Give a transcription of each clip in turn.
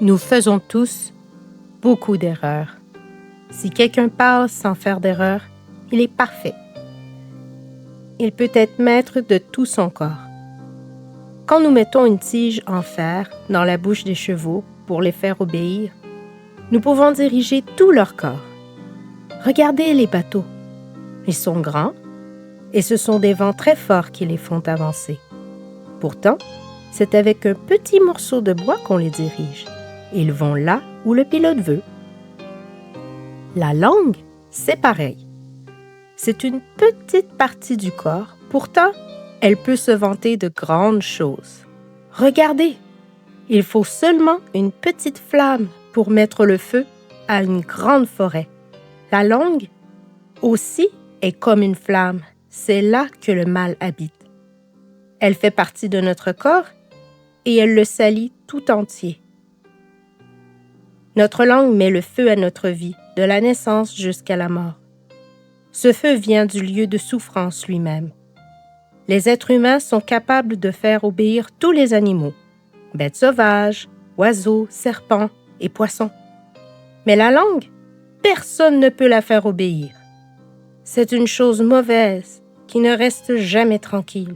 Nous faisons tous beaucoup d'erreurs. Si quelqu'un passe sans faire d'erreur, il est parfait. Il peut être maître de tout son corps. Quand nous mettons une tige en fer dans la bouche des chevaux pour les faire obéir, nous pouvons diriger tout leur corps. Regardez les bateaux. Ils sont grands et ce sont des vents très forts qui les font avancer. Pourtant, c'est avec un petit morceau de bois qu'on les dirige. Ils vont là où le pilote veut. La langue, c'est pareil. C'est une petite partie du corps, pourtant, elle peut se vanter de grandes choses. Regardez, il faut seulement une petite flamme pour mettre le feu à une grande forêt. La langue, aussi, est comme une flamme. C'est là que le mal habite. Elle fait partie de notre corps et elle le salit tout entier. Notre langue met le feu à notre vie, de la naissance jusqu'à la mort. Ce feu vient du lieu de souffrance lui-même. Les êtres humains sont capables de faire obéir tous les animaux, bêtes sauvages, oiseaux, serpents et poissons. Mais la langue, personne ne peut la faire obéir. C'est une chose mauvaise qui ne reste jamais tranquille.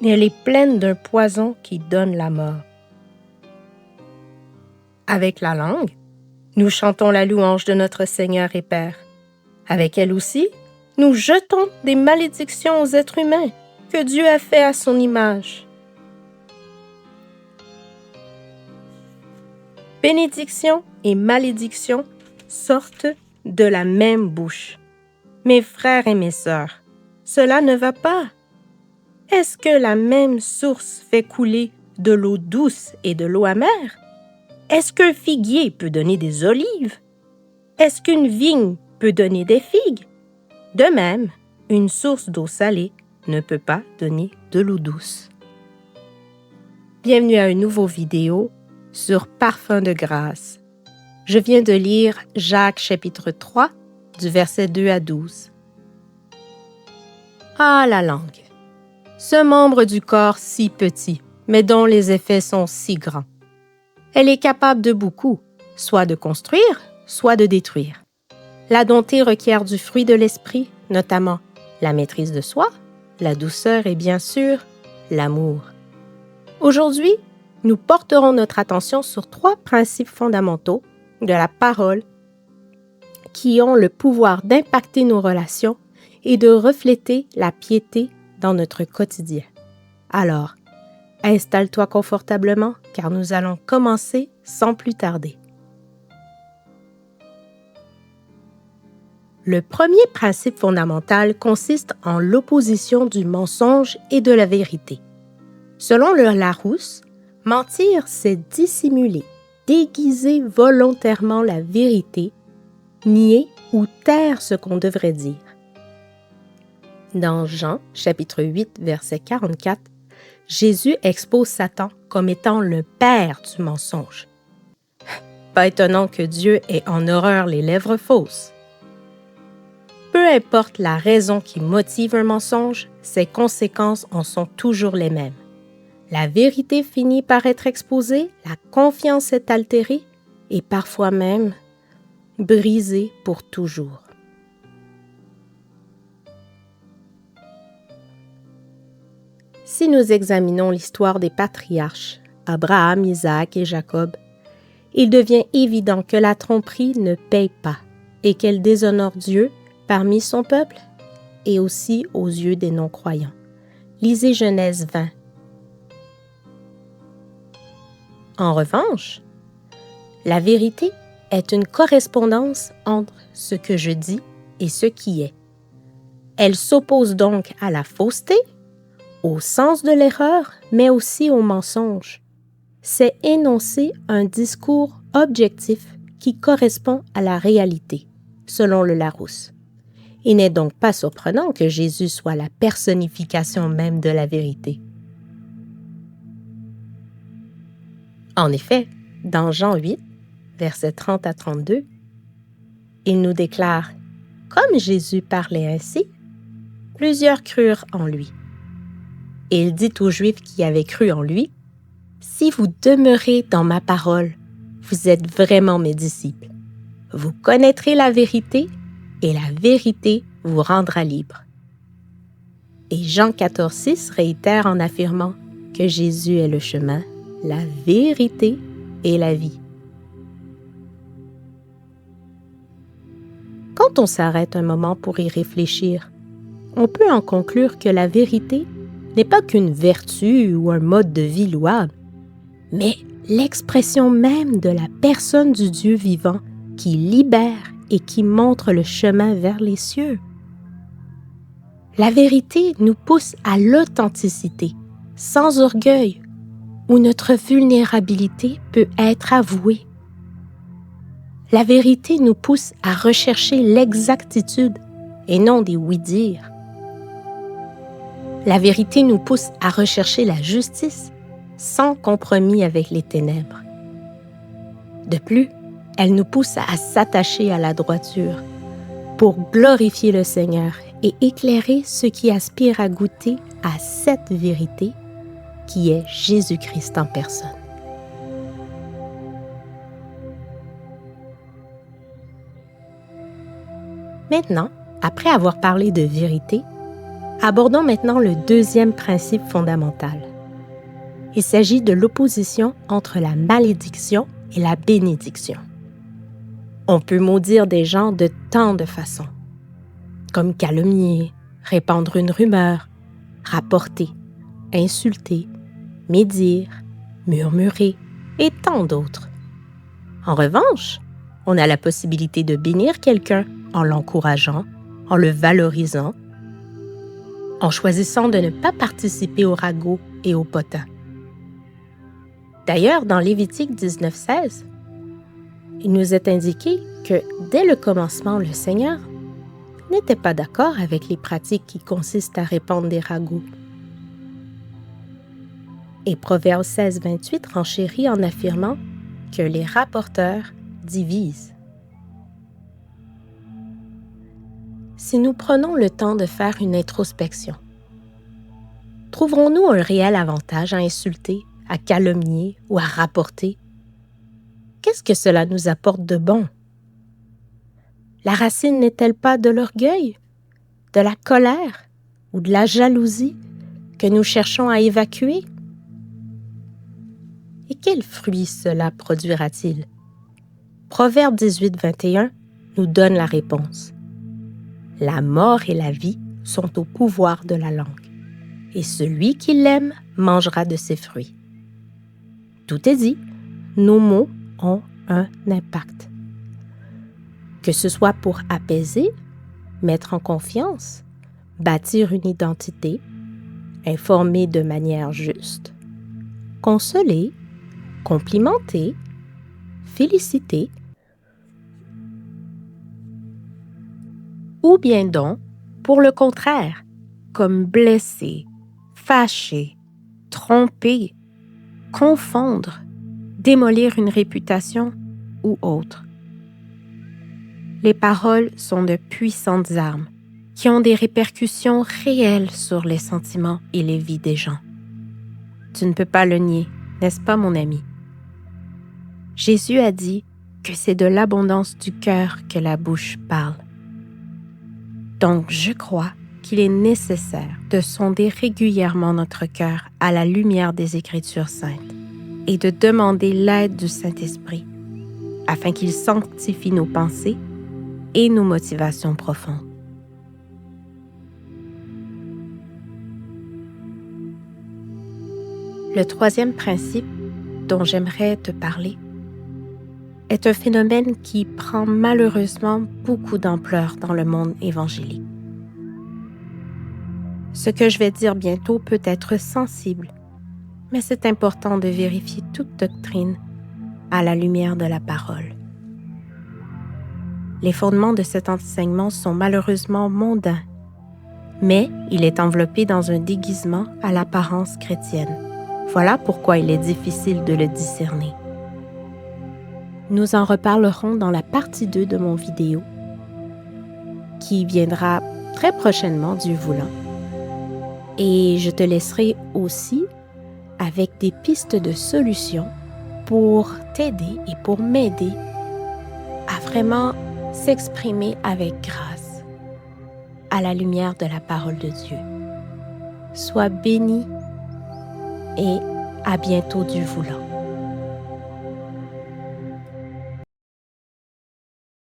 Et elle est pleine d'un poison qui donne la mort. Avec la langue, nous chantons la louange de notre Seigneur et Père. Avec elle aussi, nous jetons des malédictions aux êtres humains que Dieu a fait à son image. Bénédiction et malédiction sortent de la même bouche. Mes frères et mes sœurs, cela ne va pas. Est-ce que la même source fait couler de l'eau douce et de l'eau amère? Est-ce qu'un figuier peut donner des olives? Est-ce qu'une vigne peut donner des figues? De même, une source d'eau salée ne peut pas donner de l'eau douce. Bienvenue à une nouvelle vidéo sur Parfum de grâce. Je viens de lire Jacques chapitre 3, du verset 2 à 12. Ah, la langue! Ce membre du corps si petit, mais dont les effets sont si grands. Elle est capable de beaucoup, soit de construire, soit de détruire. La dompter requiert du fruit de l'esprit, notamment la maîtrise de soi, la douceur et bien sûr, l'amour. Aujourd'hui, nous porterons notre attention sur 3 principes fondamentaux de la parole qui ont le pouvoir d'impacter nos relations et de refléter la piété dans notre quotidien. Alors, installe-toi confortablement car nous allons commencer sans plus tarder. Le premier principe fondamental consiste en l'opposition du mensonge et de la vérité. Selon le Larousse, mentir, c'est dissimuler, déguiser volontairement la vérité, nier ou taire ce qu'on devrait dire. Dans Jean, chapitre 8, verset 44, Jésus expose Satan comme étant le père du mensonge. Pas étonnant que Dieu ait en horreur les lèvres fausses. Peu importe la raison qui motive un mensonge, ses conséquences en sont toujours les mêmes. La vérité finit par être exposée, la confiance est altérée et parfois même brisée pour toujours. Si nous examinons l'histoire des patriarches, Abraham, Isaac et Jacob, il devient évident que la tromperie ne paye pas et qu'elle déshonore Dieu parmi son peuple et aussi aux yeux des non-croyants. Lisez Genèse 20. En revanche, la vérité est une correspondance entre ce que je dis et ce qui est. Elle s'oppose donc à la fausseté, au sens de l'erreur, mais aussi au mensonge. C'est énoncer un discours objectif qui correspond à la réalité, selon le Larousse. Il n'est donc pas surprenant que Jésus soit la personnification même de la vérité. En effet, dans Jean 8, versets 30 à 32, il nous déclare « Comme Jésus parlait ainsi, plusieurs crurent en lui. Et il dit aux Juifs qui avaient cru en lui, Si vous demeurez dans ma parole, vous êtes vraiment mes disciples. Vous connaîtrez la vérité et la vérité vous rendra libre. Et Jean 14,6 réitère en affirmant que Jésus est le chemin, la vérité et la vie. Quand on s'arrête un moment pour y réfléchir, on peut en conclure que la vérité n'est pas qu'une vertu ou un mode de vie louable, mais l'expression même de la personne du Dieu vivant qui libère et qui montre le chemin vers les cieux. La vérité nous pousse à l'authenticité, sans orgueil, où notre vulnérabilité peut être avouée. La vérité nous pousse à rechercher l'exactitude et non des oui-dire. La vérité nous pousse à rechercher la justice sans compromis avec les ténèbres. De plus, elle nous pousse à s'attacher à la droiture pour glorifier le Seigneur et éclairer ceux qui aspirent à goûter à cette vérité qui est Jésus-Christ en personne. Maintenant, après avoir parlé de vérité, abordons maintenant le deuxième principe fondamental. Il s'agit de l'opposition entre la malédiction et la bénédiction. On peut maudire des gens de tant de façons, comme calomnier, répandre une rumeur, rapporter, insulter, médire, murmurer et tant d'autres. En revanche, on a la possibilité de bénir quelqu'un en l'encourageant, en le valorisant, en choisissant de ne pas participer au ragot et au potin. D'ailleurs, dans Lévitique 19,16, il nous est indiqué que dès le commencement, le Seigneur n'était pas d'accord avec les pratiques qui consistent à répandre des ragots. Et Proverbe 16,28 renchérit en affirmant que les rapporteurs divisent. Si nous prenons le temps de faire une introspection, trouverons-nous un réel avantage à insulter, à calomnier ou à rapporter? Qu'est-ce que cela nous apporte de bon? La racine n'est-elle pas de l'orgueil, de la colère ou de la jalousie que nous cherchons à évacuer? Et quels fruits cela produira-t-il? Proverbe 18,21 nous donne la réponse. La mort et la vie sont au pouvoir de la langue, et celui qui l'aime mangera de ses fruits. Tout est dit, nos mots ont un impact. Que ce soit pour apaiser, mettre en confiance, bâtir une identité, informer de manière juste, consoler, complimenter, féliciter, ou bien donc, pour le contraire, comme blesser, fâcher, tromper, confondre, démolir une réputation ou autre. Les paroles sont de puissantes armes qui ont des répercussions réelles sur les sentiments et les vies des gens. Tu ne peux pas le nier, n'est-ce pas, mon ami? Jésus a dit que c'est de l'abondance du cœur que la bouche parle. Donc, je crois qu'il est nécessaire de sonder régulièrement notre cœur à la lumière des Écritures saintes et de demander l'aide du Saint-Esprit afin qu'il sanctifie nos pensées et nos motivations profondes. Le troisième principe dont j'aimerais te parler est un phénomène qui prend malheureusement beaucoup d'ampleur dans le monde évangélique. Ce que je vais dire bientôt peut être sensible, mais c'est important de vérifier toute doctrine à la lumière de la parole. Les fondements de cet enseignement sont malheureusement mondains, mais il est enveloppé dans un déguisement à l'apparence chrétienne. Voilà pourquoi il est difficile de le discerner. Nous en reparlerons dans la partie 2 de mon vidéo, qui viendra très prochainement, Dieu voulant. Et je te laisserai aussi avec des pistes de solutions pour t'aider et pour m'aider à vraiment s'exprimer avec grâce à la lumière de la parole de Dieu. Sois béni et à bientôt Dieu voulant.